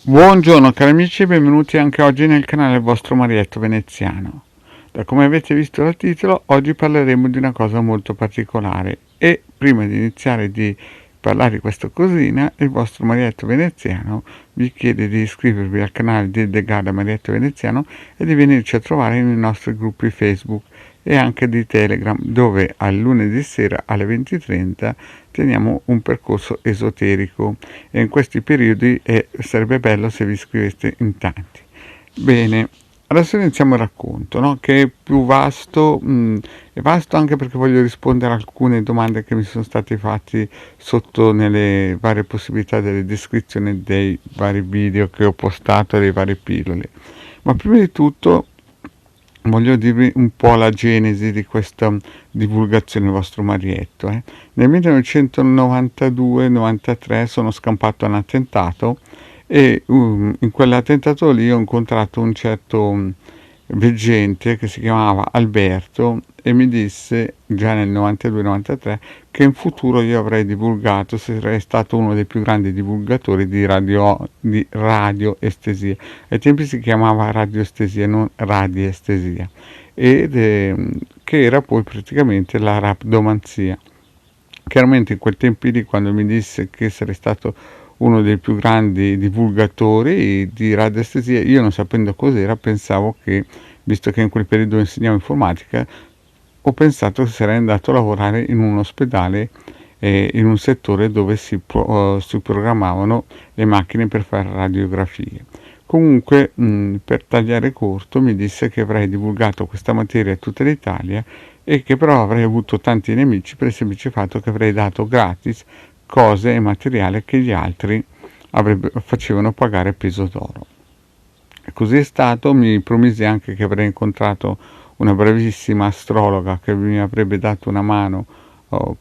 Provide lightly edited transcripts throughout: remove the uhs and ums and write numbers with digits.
Buongiorno cari amici e benvenuti anche oggi nel canale del vostro Marietto Veneziano. Da come avete visto dal titolo, oggi parleremo di una cosa molto particolare e prima di iniziare di parlare di questa cosina, il vostro Marietto Veneziano vi chiede di iscrivervi al canale di The Garda Marietto Veneziano e di venirci a trovare nei nostri gruppi Facebook e anche di Telegram, dove al lunedì sera alle 20:30 teniamo un percorso esoterico e in questi periodi sarebbe bello se vi iscriveste in tanti. Bene, adesso iniziamo il racconto, no? Che è più vasto, è vasto anche perché voglio rispondere a alcune domande che mi sono state fatte sotto nelle varie possibilità delle descrizioni dei vari video che ho postato, dei vari pillole. Ma prima di tutto voglio dirvi un po' la genesi di questa divulgazione del vostro Marietto. Nel 1992-93 sono scampato a un attentato e in quell'attentato lì ho incontrato un certo veggente che si chiamava Alberto e mi disse già nel 92-93 che in futuro io avrei divulgato, sarei stato uno dei più grandi divulgatori di radioestesia. Ai tempi si chiamava radioestesia, non radiestesia, che era poi praticamente la rapdomanzia. Chiaramente in quel tempo lì, quando mi disse che sarei stato uno dei più grandi divulgatori di radiestesia, io non sapendo cos'era pensavo che, visto che in quel periodo insegnavo informatica, ho pensato che sarei andato a lavorare in un ospedale, in un settore dove si programmavano le macchine per fare radiografie. Comunque, per tagliare corto, mi disse che avrei divulgato questa materia a tutta l'Italia e che però avrei avuto tanti nemici per il semplice fatto che avrei dato gratis cose e materiale che gli altri facevano pagare peso d'oro. E così è stato, mi promise anche che avrei incontrato una bravissima astrologa che mi avrebbe dato una mano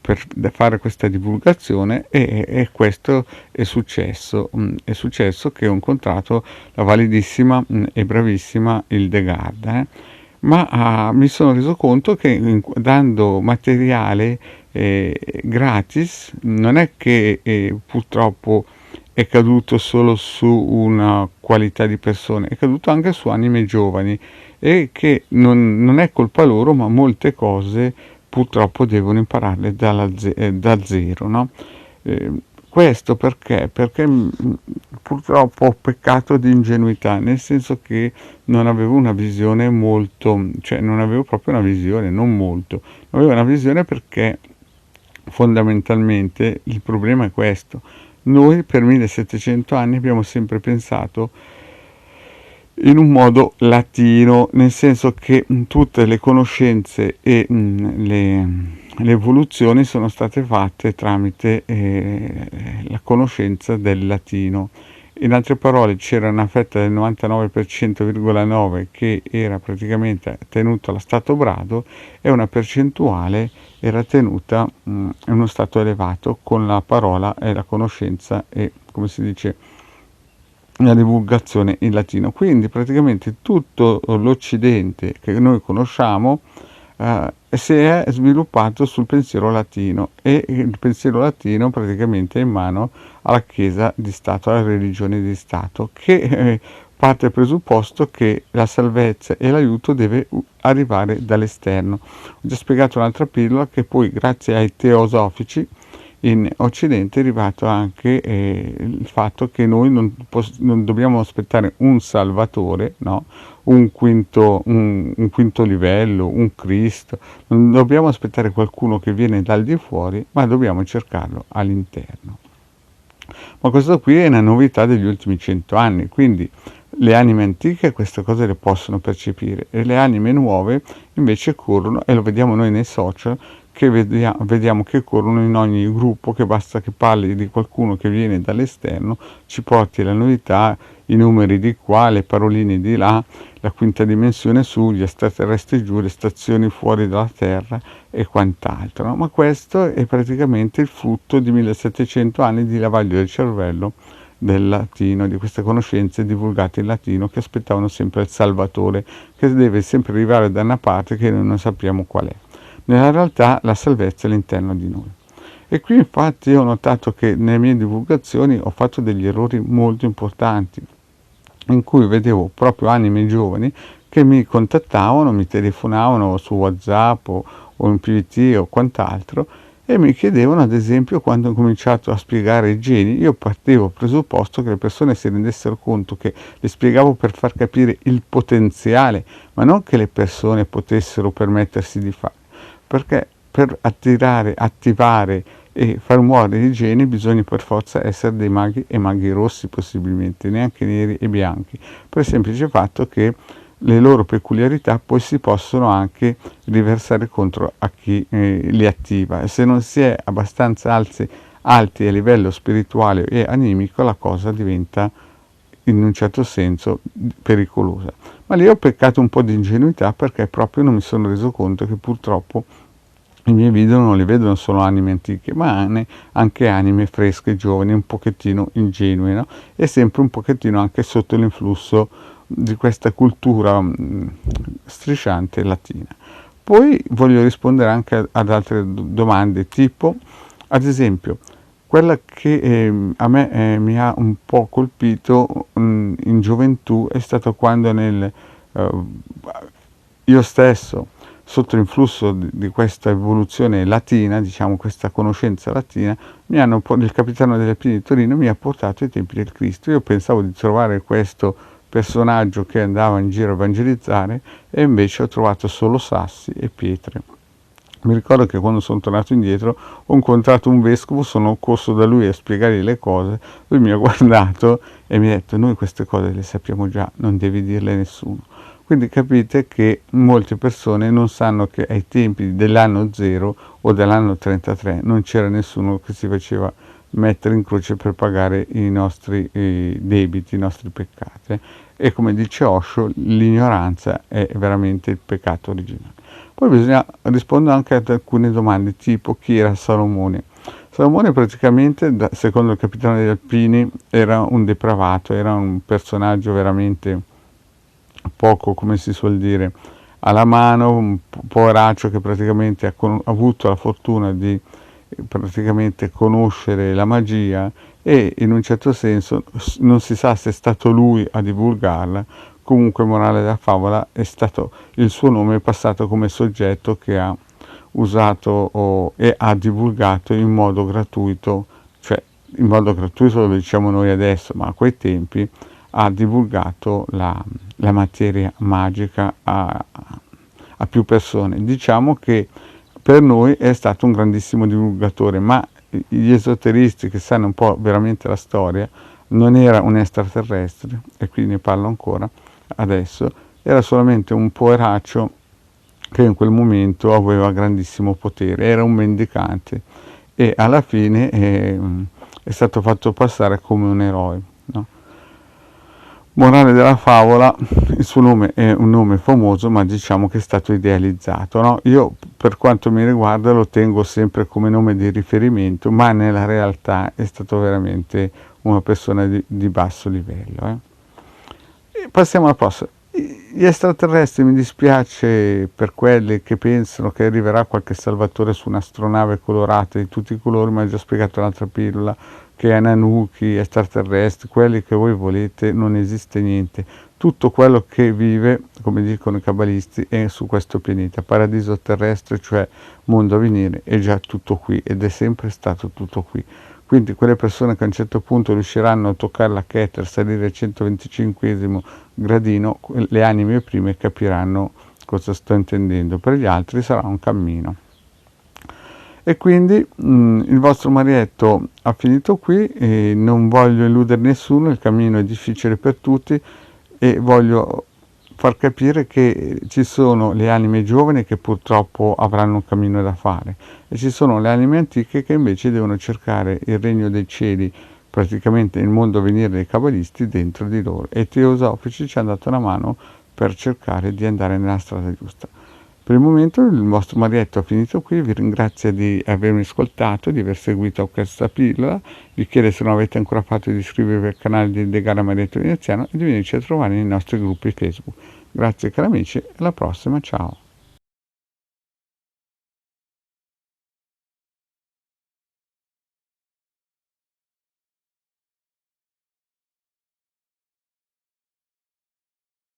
per fare questa divulgazione e questo è successo. È successo che ho incontrato la validissima e bravissima Hildegarda. Ma mi sono reso conto che dando materiale gratis non è che purtroppo è caduto solo su una qualità di persone, è caduto anche su anime giovani e che non è colpa loro, ma molte cose purtroppo devono impararle da zero, no? Questo perché? Perché purtroppo ho peccato di ingenuità, nel senso che non avevo una visione molto, cioè non avevo proprio una visione, non molto, non avevo una visione perché fondamentalmente il problema è questo. Noi per 1700 anni abbiamo sempre pensato in un modo latino, nel senso che tutte le conoscenze e le evoluzioni sono state fatte tramite la conoscenza del latino. In altre parole c'era una fetta del 99,9% che era praticamente tenuta allo stato brado e una percentuale era tenuta in uno stato elevato con la parola e la conoscenza e, come si dice, la divulgazione in latino. Quindi praticamente tutto l'Occidente che noi conosciamo si è sviluppato sul pensiero latino e il pensiero latino praticamente è in mano alla Chiesa di Stato, alla religione di Stato, che parte dal presupposto che la salvezza e l'aiuto deve arrivare dall'esterno. Ho già spiegato un'altra pillola che poi grazie ai teosofici in Occidente è arrivato anche il fatto che noi non dobbiamo aspettare un Salvatore, no? un quinto livello, un Cristo, non dobbiamo aspettare qualcuno che viene dal di fuori, ma dobbiamo cercarlo all'interno. Ma questo qui è una novità degli ultimi 100 anni, quindi le anime antiche queste cose le possono percepire e le anime nuove invece corrono, e lo vediamo noi nei social, che vediamo che corrono in ogni gruppo, che basta che parli di qualcuno che viene dall'esterno, ci porti la novità, i numeri di qua, le paroline di là, la quinta dimensione su, gli extraterrestri giù, le stazioni fuori dalla Terra e quant'altro. No? Ma questo è praticamente il frutto di 1700 anni di lavaggio del cervello del latino, di queste conoscenze divulgate in latino che aspettavano sempre il Salvatore, che deve sempre arrivare da una parte che noi non sappiamo qual è. Nella realtà la salvezza è all'interno di noi. E qui infatti ho notato che nelle mie divulgazioni ho fatto degli errori molto importanti. in cui vedevo proprio anime giovani che mi contattavano, mi telefonavano su WhatsApp o in PVT o quant'altro e mi chiedevano, ad esempio, quando ho cominciato a spiegare i geni, io partivo presupposto che le persone si rendessero conto che le spiegavo per far capire il potenziale, ma non che le persone potessero permettersi di fare, perché per attivare e far muovere i geni bisogna per forza essere dei maghi e maghi rossi possibilmente, neanche neri e bianchi, per il semplice fatto che le loro peculiarità poi si possono anche riversare contro a chi li attiva e se non si è abbastanza alti a livello spirituale e animico la cosa diventa in un certo senso pericolosa. Ma lì ho peccato un po' di ingenuità perché proprio non mi sono reso conto che purtroppo i miei video non li vedono solo anime antiche, ma anche anime fresche, giovani, un pochettino ingenue, no? E sempre un pochettino anche sotto l'influsso di questa cultura strisciante latina. Poi voglio rispondere anche ad altre domande, tipo, ad esempio, quella che a me mi ha un po' colpito in gioventù è stato quando io stesso, sotto l'influsso di questa evoluzione latina, diciamo questa conoscenza latina, il capitano delle Alpine di Torino mi ha portato ai tempi del Cristo. Io pensavo di trovare questo personaggio che andava in giro a evangelizzare e invece ho trovato solo sassi e pietre. Mi ricordo che quando sono tornato indietro ho incontrato un vescovo, sono corso da lui a spiegargli le cose, lui mi ha guardato e mi ha detto noi queste cose le sappiamo già, non devi dirle a nessuno. Quindi capite che molte persone non sanno che ai tempi dell'anno 0 o dell'anno 33 non c'era nessuno che si faceva mettere in croce per pagare i nostri debiti, i nostri peccati. E come dice Osho, l'ignoranza è veramente il peccato originale. Poi bisogna rispondere anche ad alcune domande, tipo chi era Salomone. Salomone praticamente, secondo il capitano degli Alpini, era un depravato, era un personaggio veramente poco, come si suol dire, alla mano, un poveraccio che praticamente ha avuto la fortuna di praticamente conoscere la magia e in un certo senso non si sa se è stato lui a divulgarla. Comunque, morale della favola, è stato il suo nome è passato come soggetto che ha usato e ha divulgato in modo gratuito, cioè in modo gratuito lo diciamo noi adesso, ma a quei tempi ha divulgato la materia magica a più persone. Diciamo che per noi è stato un grandissimo divulgatore, ma gli esoteristi che sanno un po' veramente la storia, non era un extraterrestre, e quindi ne parlo ancora adesso, era solamente un poveraccio che in quel momento aveva grandissimo potere, era un mendicante e alla fine è stato fatto passare come un eroe. No? Morale della favola, il suo nome è un nome famoso, ma diciamo che è stato idealizzato. No? Io, per quanto mi riguarda, lo tengo sempre come nome di riferimento, ma nella realtà è stato veramente una persona di basso livello. E passiamo alla prossima. Gli extraterrestri, mi dispiace per quelli che pensano che arriverà qualche salvatore su un'astronave colorata di tutti i colori, ma ho già spiegato un'altra pillola, che Ananuki, extraterrestri, quelli che voi volete, non esiste niente. Tutto quello che vive, come dicono i cabalisti, è su questo pianeta. Paradiso terrestre, cioè mondo a venire, è già tutto qui ed è sempre stato tutto qui. Quindi quelle persone che a un certo punto riusciranno a toccare la Keter, salire al 125 gradino, le anime prime capiranno cosa sto intendendo. Per gli altri sarà un cammino. E quindi il vostro Marietto ha finito qui, e non voglio illudere nessuno, il cammino è difficile per tutti e voglio far capire che ci sono le anime giovani che purtroppo avranno un cammino da fare e ci sono le anime antiche che invece devono cercare il regno dei cieli, praticamente il mondo a venire dei cabalisti dentro di loro, e i teosofici ci hanno dato una mano per cercare di andare nella strada giusta. Per il momento il vostro Marietto ha finito qui, vi ringrazio di avermi ascoltato, di aver seguito questa pillola, vi chiedo se non avete ancora fatto di iscrivervi al canale di Degana Marietto Veneziano e di venirci a trovare nei nostri gruppi Facebook. Grazie cari amici, alla prossima, ciao!